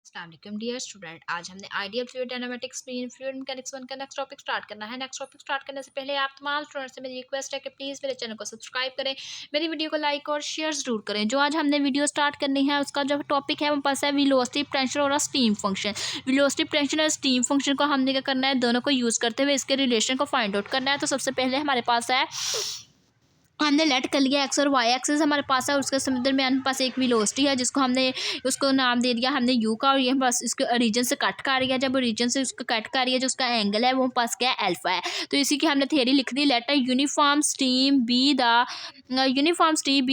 अस्सलाम वालेकुम dear student. आज हमने ideal fluid dynamics fluid mechanics 1 का नेक्स्ट टॉपिक स्टार्ट करना है। नेक्स्ट टॉपिक स्टार्ट करने से पहले आप तमाम स्टूडेंट्स से मेरी रिक्वेस्ट है कि प्लीज़ मेरे चैनल को सब्सक्राइब करें, मेरी वीडियो को लाइक और शेयर ज़रूर करें। जो आज हमने वीडियो स्टार्ट करनी है उसका जो टॉपिक है वो पास है वेलोसिटी पोटेंशियल और स्टीम फंक्शन। वेलोसिटी पोटेंशियल और स्टीम फंक्शन को हमने क्या करना है, दोनों को यूज़ करते हुए इसके रिलेशन को फाइंड आउट करना है। तो सबसे पहले हमारे पास है, हमने लेट कर लिया एक्स और वाई एक्सिस हमारे पास है, उसके दरमियान हमारे पास एक वेलोसिटी है जिसको हमने उसको नाम दे दिया हमने यू का, और ये बस इसके ओरिजिन से कट कर रही है। जब ओरिजिन से उसको कट कर रही है जो उसका एंगल है वो पास क्या है, अल्फा है। तो इसी की हमने थ्योरी लिख दी, let uniform stream be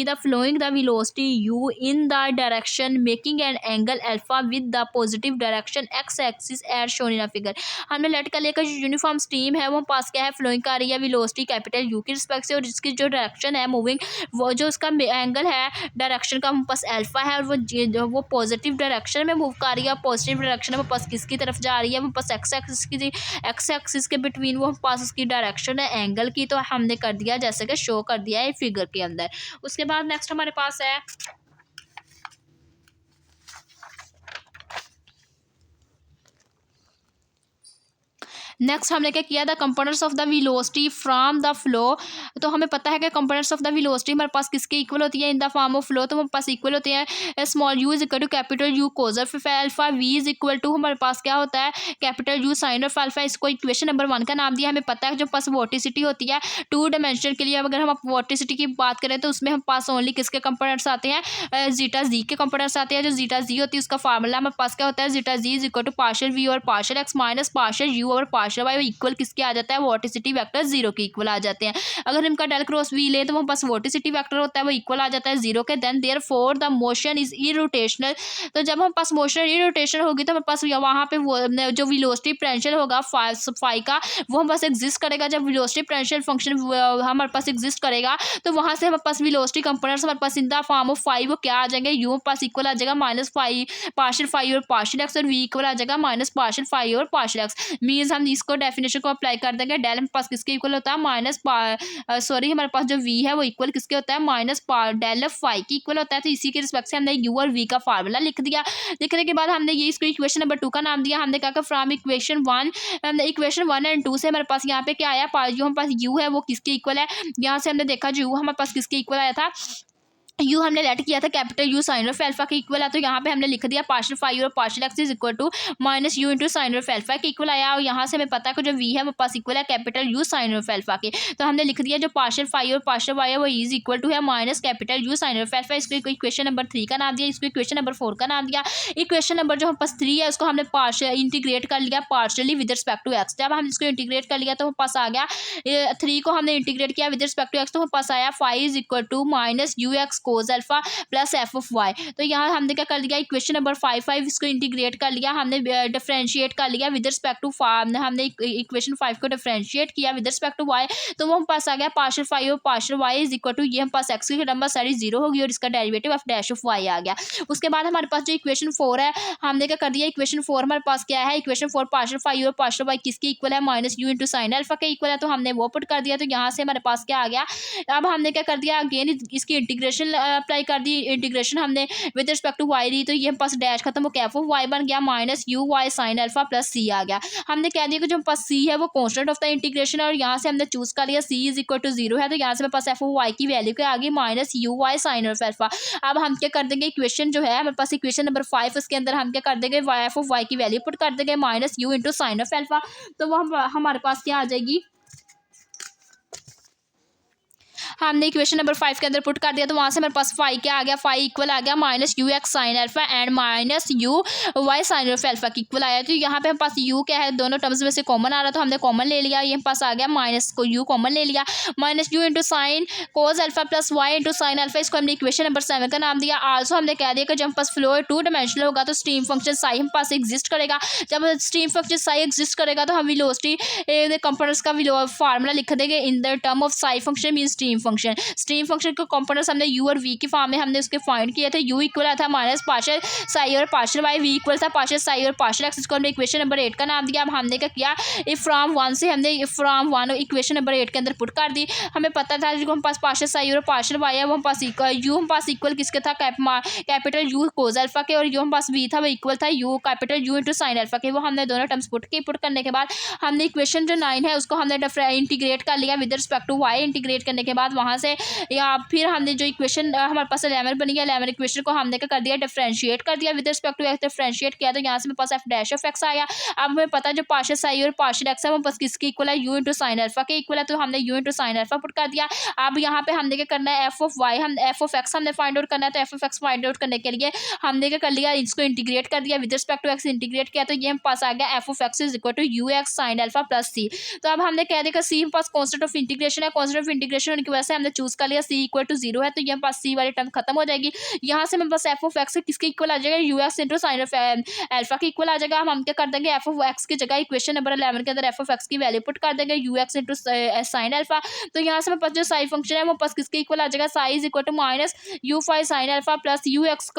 the flowing the velocity u in the direction making an angle alpha with the positive direction x axis as shown in a figure. हमने लेट कर लिया जो यूनिफॉर्म स्टीम है वो पास क्या है, फ्लोइंग कर रही है वेलोसिटी कैपिटल यू की रिस्पेक्ट से, और जिसकी जो डायरेक्शन है मूविंग, वो जो उसका एंगल है डायरेक्शन का पास अल्फा है, और वो पॉजिटिव डायरेक्शन में मूव कर रही है। पॉजिटिव डायरेक्शन में पास किसकी तरफ जा रही है, वो पास एक्स एक्सिस के बिटवीन वो पास उसकी डायरेक्शन है एंगल की। तो हमने कर दिया जैसे कि शो कर दिया है फिगर के अंदर। उसके बाद नेक्स्ट हमारे पास है, नेक्स्ट हमने क्या किया, the components of the velocity from the flow. तो हमें पता है कि कंपोनेंट्स ऑफ द वेलोसिटी हमारे पास किसके इक्वल होती है, in the form of flow. तो हमारे पास इक्वल होते हैं small U is equal to capital U cos of alpha, V is equal to हमारे पास क्या होता है capital U sine of alpha. इसको इक्वेशन नंबर 1 का नाम दिया। हमें पता है जो पास वोटिसिटी होती है 2 डायमेंशन के लिए, अगर हम वोटिसिटी की बात करें तो उसमें हम पास ओनली किसके कंपोनेंट्स आते हैं, जीटा जी के कंपोनेंट्स आते हैं। जो जीटा जी होती है उसका फार्मूला हमारे पास क्या होता है, जीटा जी is equal to partial v और partial x minus partial u और पार्शियल वाई इक्वल किसके आ जाता है, वोटिसिटी वेक्टर 0 के इक्वल आ जाते हैं। अगर इनका डेल क्रॉस वी ले तो वो पास वोटिसिटी वेक्टर होता है वो इक्वल आ जाता है 0 के। Then therefore the motion is irrotational. तो जब हम पास मोशन इरोटेशनल होगी तो हमारे पास वहाँ पे वो जो वेलोसिटी पोटेंशियल होगा फाई का वो हम पास एग्जिस्ट करेगा। जब वेलोसिटी पोटेंशियल फंक्शन हमारे पास एग्जिस्ट करेगा तो वहाँ से हमारे पास वेलोसिटी कंपोनेंट्स हमारे पास in the form of phi वो क्या आ जाएंगे, यू पास इक्वल आ जाएगा माइनस फाई पार्शियल फाई और पार्शियल एक्स, और वी इक्वल आ जाएगा माइनस पार्शियल फाई और पार्शियल एक्स। मीन्स हम इसको डेफिनेशन को अप्लाई कर देंगे, डेल हमारे पास किसके इक्वल होता है माइनस सॉरी हमारे पास जो वी है वो इक्वल किसके होता है माइनस डेल ऑफ फाई की इक्वल होता है। तो इसी के रिस्पेक्ट से हमने यू और वी का फार्मूला लिख दिया। लिखने के बाद हमने ये इसको इक्वेशन नंबर 2 का नाम दिया। हमने कहा फ्रॉम इक्वेशन 1 एंड 2 से हमारे पास यहाँ पे क्या आया, जो हमारे पास यू है वो किसके इक्वल है, यहाँ से हमने देखा जो यू हमारे पास किसके इक्वल आया था, यू हमने लेट किया था capital U sine of alpha के इक्वल है। तो यहाँ पे हमने लिख दिया पार्शियल फाई और partial X is equal to minus you into sine of alpha के इक्वल आया, और यहाँ से हमें पता है कि जो वी है वो पास इक्वल है capital U sine of alpha के। तो हमने लिख दिया जो पार्शियल फाई और पार्शियल वाई है वो इज इक्वल टू है minus capital U sine of alpha. इसको इक्वेशन नंबर 3 का नाम दिया, इसको इक्वेशन नंबर 4 का नाम दिया। इक्वेशन नंबर जो हम पास 3 है उसको हमने पार्शियल इंटीग्रेट कर लिया partially with respect to X. जब हम इसको इंटीग्रेट कर लिया तो हम पास आ गया 3 को हमने इंटीग्रेट किया विद रिस्पेक्ट टू एक्स, तो हम पास आया phi is equal to minus you X cos alpha plus F of Y. तो यहाँ हमने क्या कर लिया, इक्वेशन नंबर 5 इसको इंटीग्रेट कर लिया, हमने डिफरेंशिएट कर लिया विद रिस्पेक्ट टू हमने इक्वेशन 5 को डिफरेंशिएट किया विद रिस्पेक्ट टू वाई। तो वो हम पास आ गया पार्शियल फाई और partial y is equal to ये हम पास एक्स की नंबर सारी 0 होगी और इसका derivative of dash of y आ गया। उसके बाद हमारे पास जो इक्वेशन 4 है हमने क्या कर दिया, इक्वेशन 4 हमारे पास क्या है, इक्वेशन 4 पार्शियल फाई और पार्शियल वाई किसके इक्वल है, minus you into sine alpha के इक्वल है। तो हमने वो पुट कर दिया, तो यहाँ से हमारे पास क्या आ गया, अब हमने क्या कर दिया अगेन इसकी इंटीग्रेशन अप्लाई कर दी। इंटीग्रेशन हमने विद रिस्पेक्ट टू वाई दी तो ये पास डैश खत्म हो कैफ ऑफ वाई बन गया minus u y sine alpha plus c आ गया। हमने कह दिया कि जो पास सी है वो कांस्टेंट ऑफ द इंटीग्रेशन, और यहाँ से हमने चूज कर लिया सी इज इक्वल टू 0 है। तो यहाँ से मेरे पास एफ ऑफ वाई की वैल्यू क्या आ गई, minus u y sine of alpha. अब हम क्या कर देंगे, इक्वेशन जो है हमारे पास इक्वेशन नंबर 5 उसके अंदर हम क्या कर देंगे, एफ ऑफ वाई की वैल्यू पुट कर देंगे minus you into sine of alpha. तो वो हमारे पास क्या आ जाएगी, हमने इक्वेशन नंबर 5 के अंदर पुट कर दिया तो वहाँ से मेरे पास फाई क्या आ गया, फाई इक्वल आ गया minus you x sine alpha and minus u y sine of alpha की इक्वल आया। तो यहाँ पे हम पास यू क्या है, दोनों टर्म्स में से कॉमन आ रहा तो हमने कॉमन ले लिया, ये पास आ गया माइनस को यू कॉमन ले लिया minus you into sine cos alpha plus y into sine alpha. इसको हमने इक्वेशन नंबर 7 का नाम दिया। आल्सो हमने कह दिया कि जब पास फ्लो 2 डायमेंशनल होगा तो स्ट्रीम फंक्शन साई हम पास एग्जिस्ट करेगा। जब स्ट्रीम फंक्शन साई एग्जिस्ट करेगा तो हम वेलोसिटी कंपोनेंट्स का फार्मूला लिख देंगे in the term of Sai function mean stream function. Stream function के कंपोनेंट्स हमने यू और वी की फॉर्म में हमने उसके फाइंड किए थे। यू इक्वल था माइनस पार्शियल साई और पार्शियल वाई, वी इक्वल था पार्शियल साई और पार्शियल एक्स। इसको हमने इक्वेशन नंबर 8 का नाम दिया। अब हमने क्या किया, इफ फ्रॉम 1 से हमने फ्रॉम 1 इक्वेशन नंबर 8 के अंदर पुट कर दी। हमें पता था जो हम पास पार्शियल साई और पार्शियल वाई है वो हम पास यू हम पास इक्वल किसके था, कैपिटल यू कोज अल्फा के, और यू हम पास वी था वो इक्वल था you capital you into sine alpha के। वो हमने दोनों टर्म्स पुट करने के बाद हमने इक्वेशन जो 9 है उसको हमने इंटीग्रेट कर लिया with respect to y. Integrate करने के बाद वहाँ से या फिर हमने जो इक्वेशन हमारे पास 11 बनी है, 11 इक्वेशन को हमने क्या कर दिया, डिफरेंशिएट कर दिया with respect to x. Differentiate किया तो यहाँ से मेरे पास एफ डैश ऑफ एक्स आया। अब हमें पता है जो पार्शियल साई और पार्शियल एक्स है वो बस किसके इक्वल है, यू इंटू साइन अल्फा के इक्वल है, तो हमने you into sine alpha put कर दिया। अब यहाँ पे हमने क्या करना है, एफ ऑफ वाई हम एफ ऑफ एक्स हमने फाइंड आउट करना है। तो F of x find out करने के लिए हमने क्या कर लिया, इसको इंटीग्रेट कर दिया with respect to x. Integrate किया तो ये हम पास आ गया f of x is equal to u x sine alpha plus c. तो अब हमने कह दिया सी हम पास कॉन्स्टेंट ऑफ इंटीग्रेशन है, कॉन्स्टेंट ऑफ इंटीग्रेशन होने की वजह से हमने चूज कर लिया सी इक्वल टू 0 है, तो ये हम पास सी वाली टर्म खत्म हो जाएगी। यहाँ से हम बस एफ ऑफ एक्स किसके इक्वल आ जाएगा, you x into sine of alpha के इक्वल आ जाएगा। हम क्या कर देंगे, एफ ऑफ एक्स की जगह इक्वेशन नंबर 11 के अंदर एफ ऑफ एक्स की वैल्यू पुट कर देंगे you x into sine alpha. तो यहाँ से हमारे पास जो साई फंक्शन है वो पास किसके इक्वल आ जाएगा, psi is equal to minus u phi sine alpha plus u x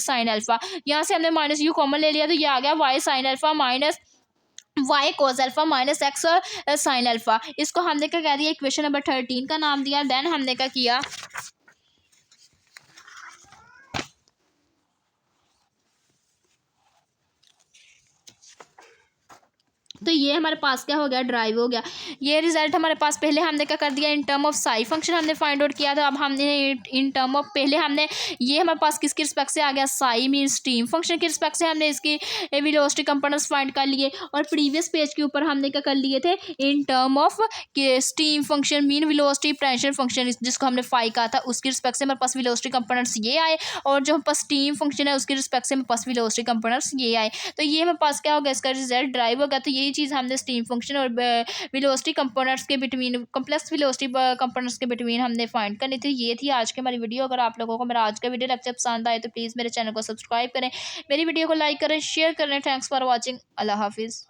sine alpha. यहाँ से हमने माइनस यू कॉमन ले लिया तो ये आ गया y sine alpha minus y cos alpha minus x sine alpha. इसको हमने क्या कह दिया, इक्वेशन नंबर 13 का नाम दिया। देन हमने क्या किया, तो ये हमारे पास क्या हो गया, ड्राइव हो गया। ये रिजल्ट हमारे पास पहले हमने क्या कर दिया, in term of Sai function हमने फाइंड आउट किया था। अब हमने इन टर्म ऑफ पहले हमने ये हमारे पास किसके रिस्पेक्ट से आ गया, साई मीन स्ट्रीम फंक्शन के रिस्पेक्ट से हमने इसकी वेलोसिटी कंपोनेंट्स फाइंड कर लिए। और प्रीवियस पेज के ऊपर हमने क्या कर लिए थे, in term of stream function mean velocity potential function जिसको हमने फाई कहा था उसके रिस्पेक्ट से हमारे पास वेलोसिटी कंपोनेंट्स ये आए, और जो हमारे पास स्ट्रीम फंक्शन है उसके रिस्पेक्ट से हमारे पास वेलोसिटी कंपोनेंट्स ये आए। तो ये हमारे पास क्या होगा, इसका रिजल्ट ड्राइव होगा। तो ये चीज़ हमने स्ट्रीम फंक्शन और वेलोसिटी कंपोनेंट्स के बिटवीन कंप्लेक्स वेलोसिटी कंपोनेंट्स के बिटवीन हमने फाइंड करनी थी। ये थी आज की हमारी वीडियो। अगर आप लोगों को मेरा आज का वीडियो लेक्चर पसंद आए तो प्लीज़ मेरे चैनल को सब्सक्राइब करें, मेरी वीडियो को लाइक करें, शेयर करें। Thanks for watching. अल्लाह हाफिज़।